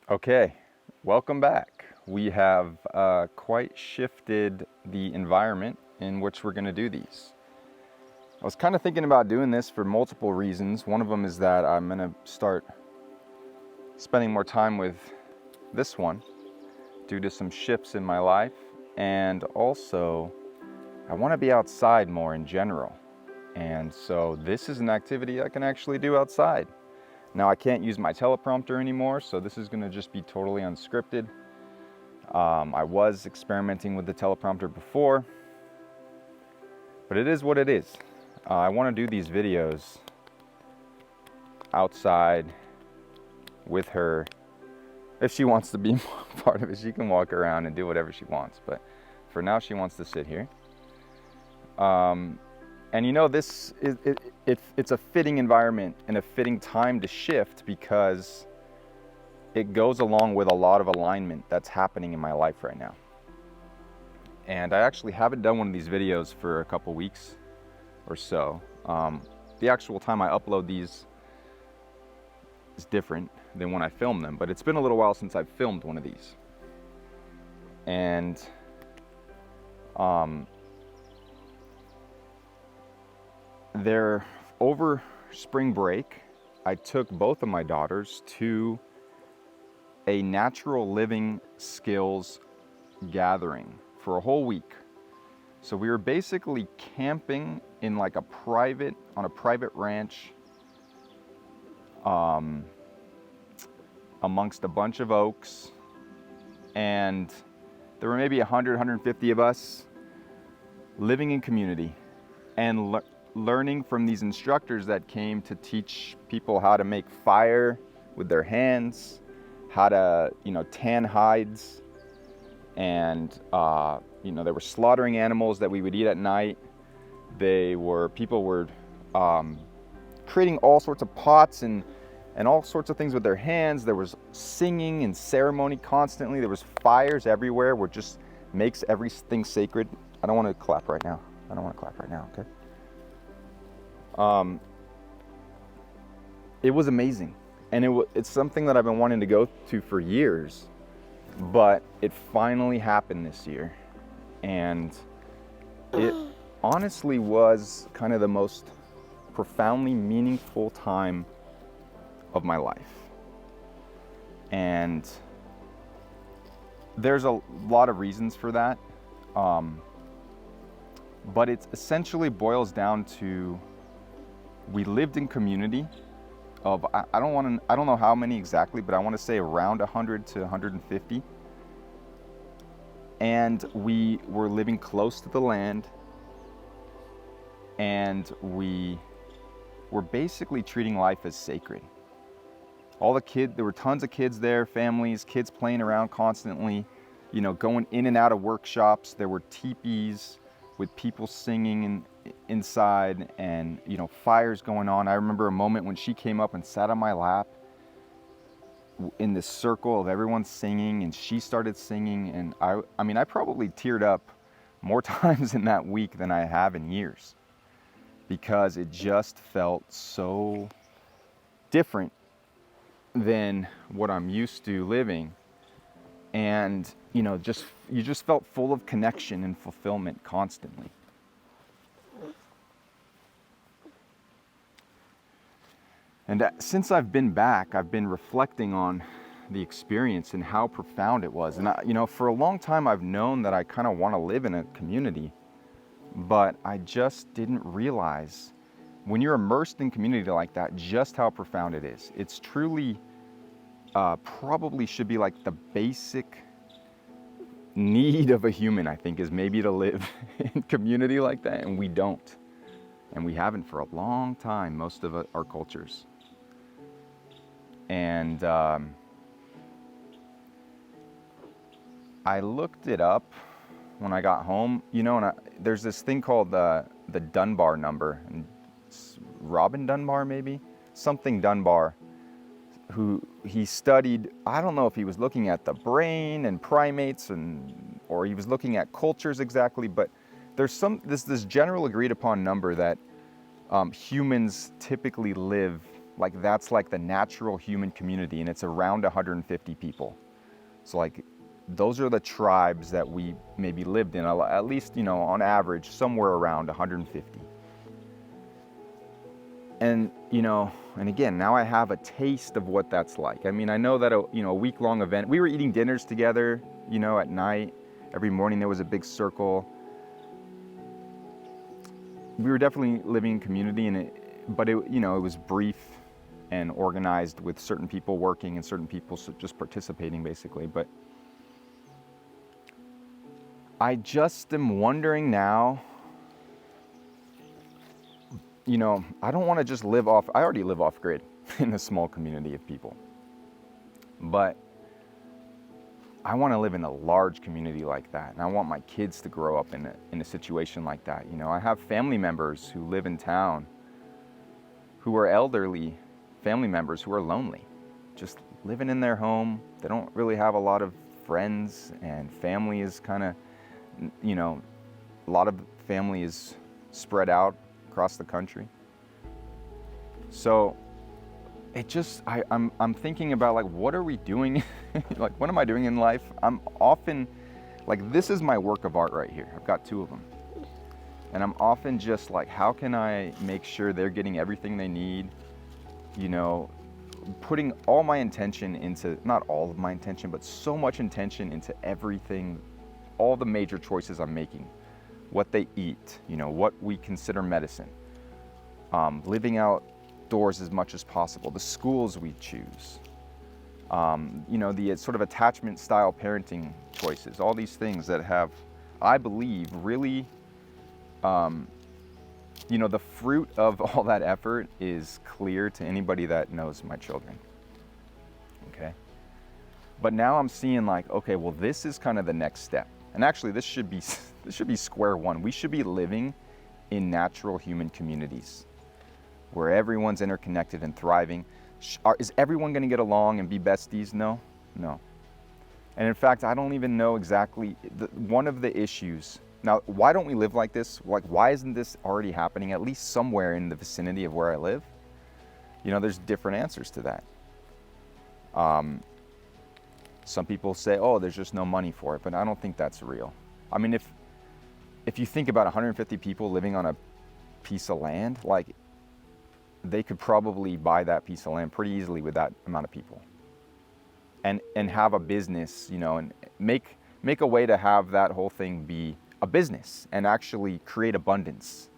Okay, welcome back. We have quite shifted the environment in which we're going to do these. I was kind of thinking about doing this for multiple reasons. One of them is that I'm going to start spending more time with this one due to some shifts in my life, and also I want to be outside more in general. And so this is an activity I can actually do outside. Now I can't use my teleprompter anymore, so this is going to just be totally unscripted. I was experimenting with the teleprompter before, but it is what it is. I want to do these videos outside with her. If she wants to be part of it, she can walk around and do whatever she wants, but for now she wants to sit here. And you know, this is it's a fitting environment and a fitting time to shift because it goes along with a lot of alignment that's happening in my life right now. And I actually haven't done one of these videos for a couple weeks or so. The actual time I upload these is different than when I film them, but it's been a little while since I've filmed one of these. And over spring break, I took both of my daughters to a natural living skills gathering for a whole week. So we were basically camping in like on a private ranch amongst a bunch of oaks, and there were maybe 100, 150 of us living in community and learning from these instructors that came to teach people how to make fire with their hands, how to, tan hides, and they were slaughtering animals that we would eat at night. People were creating all sorts of pots and all sorts of things with their hands. There was singing and ceremony constantly. There was fires everywhere, which just makes everything sacred. I don't want to clap right now. Okay? It was amazing, and it's something that I've been wanting to go to for years, but it finally happened this year, and it honestly was kind of the most profoundly meaningful time of my life. And there's a lot of reasons for that, but it essentially boils down to, we lived in community of, I don't know how many exactly, but I want to say around 100 to 150. And we were living close to the land, and we were basically treating life as sacred. There were tons of kids there, families, kids playing around constantly, going in and out of workshops. There were teepees with people singing inside, and fires going on. I remember a moment when she came up and sat on my lap in this circle of everyone singing, and she started singing, and I probably teared up more times in that week than I have in years, because it just felt so different than what I'm used to living. And you just felt full of connection and fulfillment constantly. And since I've been back, I've been reflecting on the experience and how profound it was. And for a long time I've known that I kind of want to live in a community, but I just didn't realize, when you're immersed in community like that, just how profound it is. It's truly probably should be like the basic need of a human, I think, is maybe to live in community like that, and we don't. And we haven't for a long time, most of our cultures. And I looked it up when I got home, and there's this thing called the Dunbar number, and Robin Dunbar, maybe? Something Dunbar, who he studied, I don't know if he was looking at the brain and primates, or he was looking at cultures exactly, but there's this general agreed upon number that humans typically live like that's like the natural human community, and it's around 150 people. So like those are the tribes that we maybe lived in, at least, you know, on average, somewhere around 150. And, you know, and again, now I have a taste of what that's like. I mean, I know that, a week-long event, we were eating dinners together, you know, at night. Every morning there was a big circle. We were definitely living in community, but it was brief and organized with certain people working and certain people just participating, basically. But I just am wondering now, you know, I don't want to just I already live off grid in a small community of people. But I want to live in a large community like that. And I want my kids to grow up in a situation like that. You know, I have family members who live in town who are elderly family members who are lonely, just living in their home. They don't really have a lot of friends, and family is kind of, you know, a lot of family is spread out across the country. So it just, I'm thinking about, like, what are we doing? Like, what am I doing in life? I'm often, like, this is my work of art right here. I've got 2 of them. And I'm often just like, how can I make sure they're getting everything they need? You know, putting all my intention into, not all of my intention, but so much intention into everything, all the major choices I'm making. What they eat, you know, what we consider medicine, living outdoors as much as possible, the schools we choose, you know, the sort of attachment style parenting choices, all these things that have, I believe, really, you know, the fruit of all that effort is clear to anybody that knows my children. Okay. But now I'm seeing, like, okay, well, this is kind of the next step. And actually, this should be square one. We should be living in natural human communities where everyone's interconnected and thriving. Is everyone going to get along and be besties? No. And in fact, I don't even know exactly one of the issues. Now, why don't we live like this? Like, why isn't this already happening at least somewhere in the vicinity of where I live? You know, there's different answers to that. Some people say, oh, there's just no money for it, but I don't think that's real. I mean, if you think about 150 people living on a piece of land, like, they could probably buy that piece of land pretty easily with that amount of people. And have a business, you know, and make a way to have that whole thing be a business and actually create abundance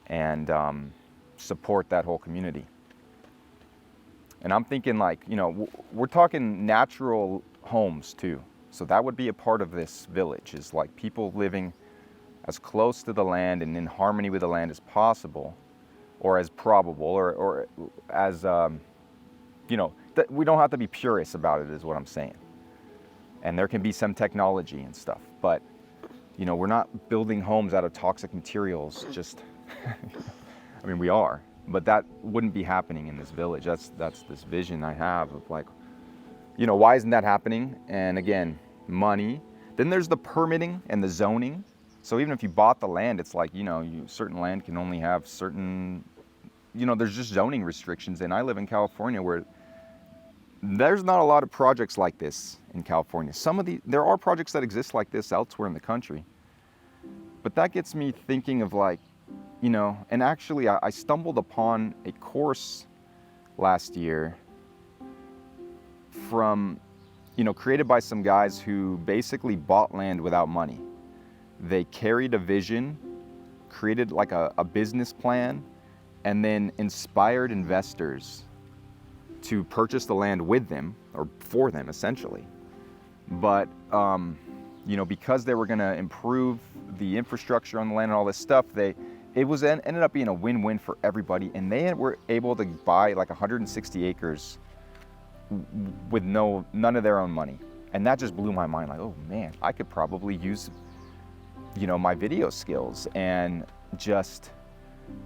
and support that whole community. And I'm thinking, like, you know, we're talking natural homes too. So that would be a part of this village, is like people living as close to the land and in harmony with the land as possible, or as probable, or as, you know, we don't have to be purists about it, is what I'm saying. And there can be some technology and stuff, but, you know, we're not building homes out of toxic materials, just, I mean, we are, but that wouldn't be happening in this village. That's this vision I have of, like, you know, why isn't that happening? And again, money. Then there's the permitting and the zoning. So even if you bought the land, it's like, you know, certain land can only have certain, you know, there's just zoning restrictions. And I live in California, where there's not a lot of projects like this in California. There are projects that exist like this elsewhere in the country. But that gets me thinking of, like, you know, and actually I stumbled upon a course last year from, you know, created by some guys who basically bought land without money. They carried a vision, created like a business plan, and then inspired investors to purchase the land with them, or for them, essentially. But, you know, because they were going to improve the infrastructure on the land and all this stuff, ended up being a win-win for everybody. And they were able to buy like 160 acres with none of their own money. And that just blew my mind. Like, oh man, I could probably use, you know, my video skills and just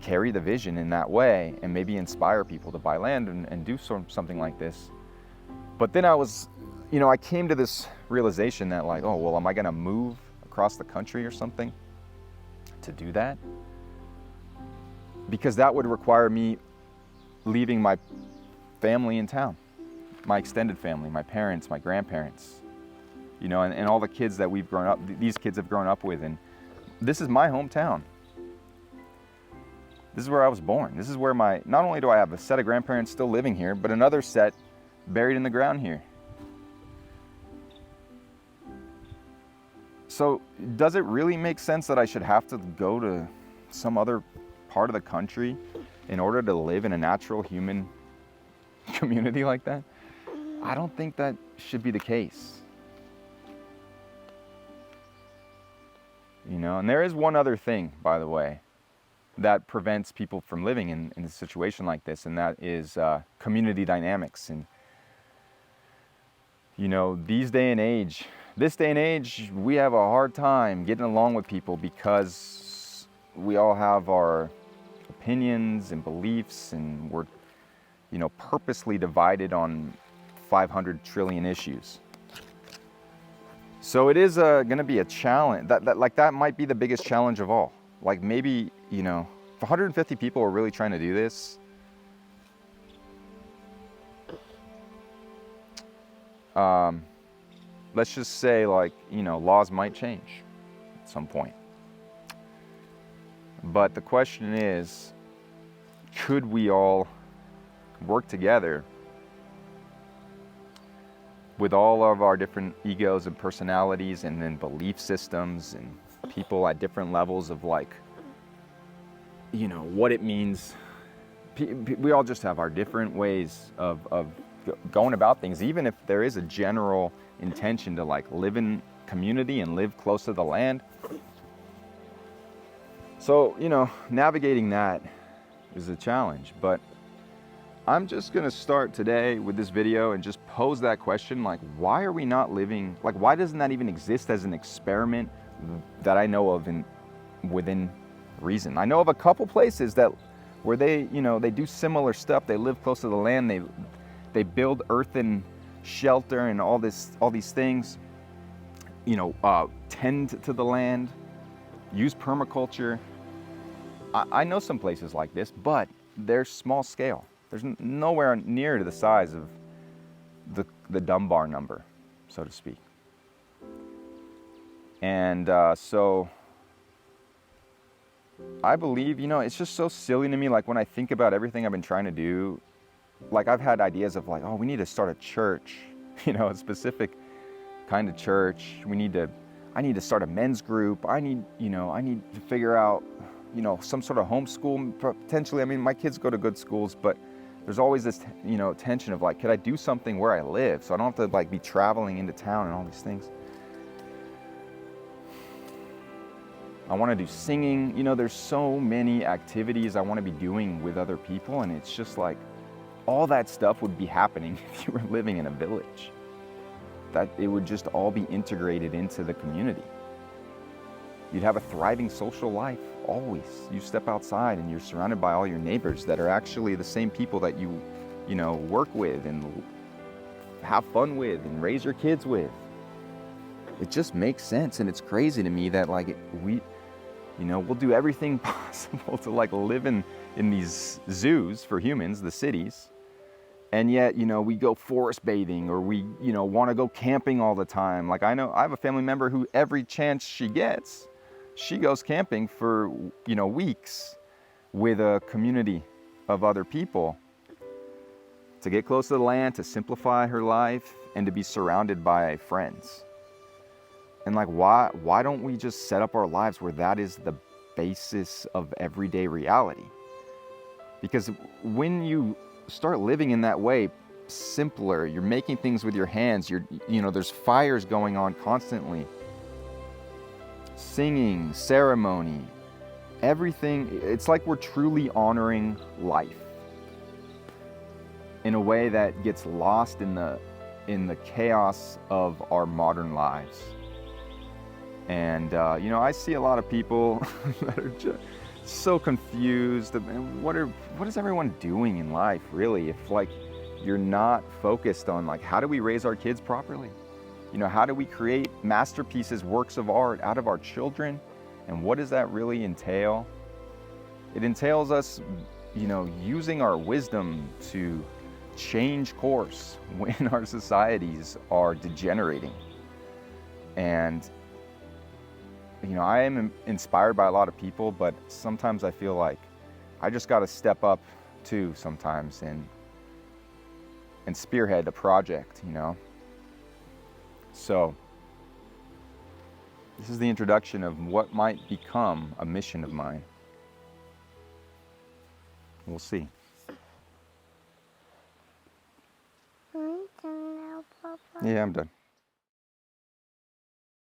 carry the vision in that way, and maybe inspire people to buy land and do something like this. But then I came to this realization that, like, oh, well, am I gonna move across the country or something to do that? Because that would require me leaving my family in town, my extended family, my parents, my grandparents, you know, and all the kids that we've grown up, these kids have grown up with. And this is my hometown. This is where I was born. This is where not only do I have a set of grandparents still living here, but another set buried in the ground here. So does it really make sense that I should have to go to some other part of the country in order to live in a natural human community like that? I don't think that should be the case. You know, and there is one other thing, by the way, that prevents people from living in a situation like this, and that is community dynamics. And, you know, this day and age, we have a hard time getting along with people because we all have our opinions and beliefs, and we're, you know, purposely divided on 500 trillion issues. So it is going to be a challenge. That might be the biggest challenge of all. Like, maybe, you know, if 150 people are really trying to do this, let's just say, like, you know, laws might change at some point. But the question is, could we all work together with all of our different egos and personalities and then belief systems and people at different levels of, like, you know, what it means. We all just have our different ways of going about things, even if there is a general intention to, like, live in community and live close to the land. So, you know, navigating that is a challenge, but I'm just gonna start today with this video and just pose that question, like, why are we not living, like, why doesn't that even exist as an experiment that I know of within reason? I know of a couple places where they, you know, they do similar stuff. They live close to the land. They build earthen shelter and all these things, you know, tend to the land, use permaculture. I know some places like this, but they're small scale. There's nowhere near to the size of the Dunbar number, so to speak. And so I believe, you know, it's just so silly to me, like, when I think about everything I've been trying to do, like, I've had ideas of, like, oh, we need to start a church, you know, a specific kind of church. I need to start a men's group. I need to figure out, you know, some sort of homeschool potentially. I mean, my kids go to good schools, but there's always this, you know, tension of, like, could I do something where I live so I don't have to, like, be traveling into town and all these things. I want to do singing. You know, there's so many activities I want to be doing with other people, and it's just like all that stuff would be happening if you were living in a village. That it would just all be integrated into the community. You'd have a thriving social life always. You step outside and you're surrounded by all your neighbors that are actually the same people that you know, work with and have fun with and raise your kids with. It just makes sense, and it's crazy to me that, like, we'll do everything possible to, like, live in these zoos for humans, the cities, and yet, you know, we go forest bathing, or we, you know, want to go camping all the time. Like, I know I have a family member who every chance she gets, she goes camping for, you know, weeks with a community of other people to get close to the land, to simplify her life, and to be surrounded by friends. And, like, why don't we just set up our lives where that is the basis of everyday reality? Because when you start living in that way, simpler, you're making things with your hands, you know, there's fires going on constantly, singing, ceremony, everything. It's like we're truly honoring life in a way that gets lost in the chaos of our modern lives. And, you know, I see a lot of people that are just so confused. What is everyone doing in life, really? If, like, you're not focused on, like, how do we raise our kids properly? You know, how do we create masterpieces, works of art out of our children? And what does that really entail? It entails us, using our wisdom to change course when our societies are degenerating. And I am inspired by a lot of people, but sometimes I feel like I just got to step up too sometimes and spearhead a project, So this is the introduction of what might become a mission of mine. We'll see. I'm done now, Papa. Yeah, I'm done.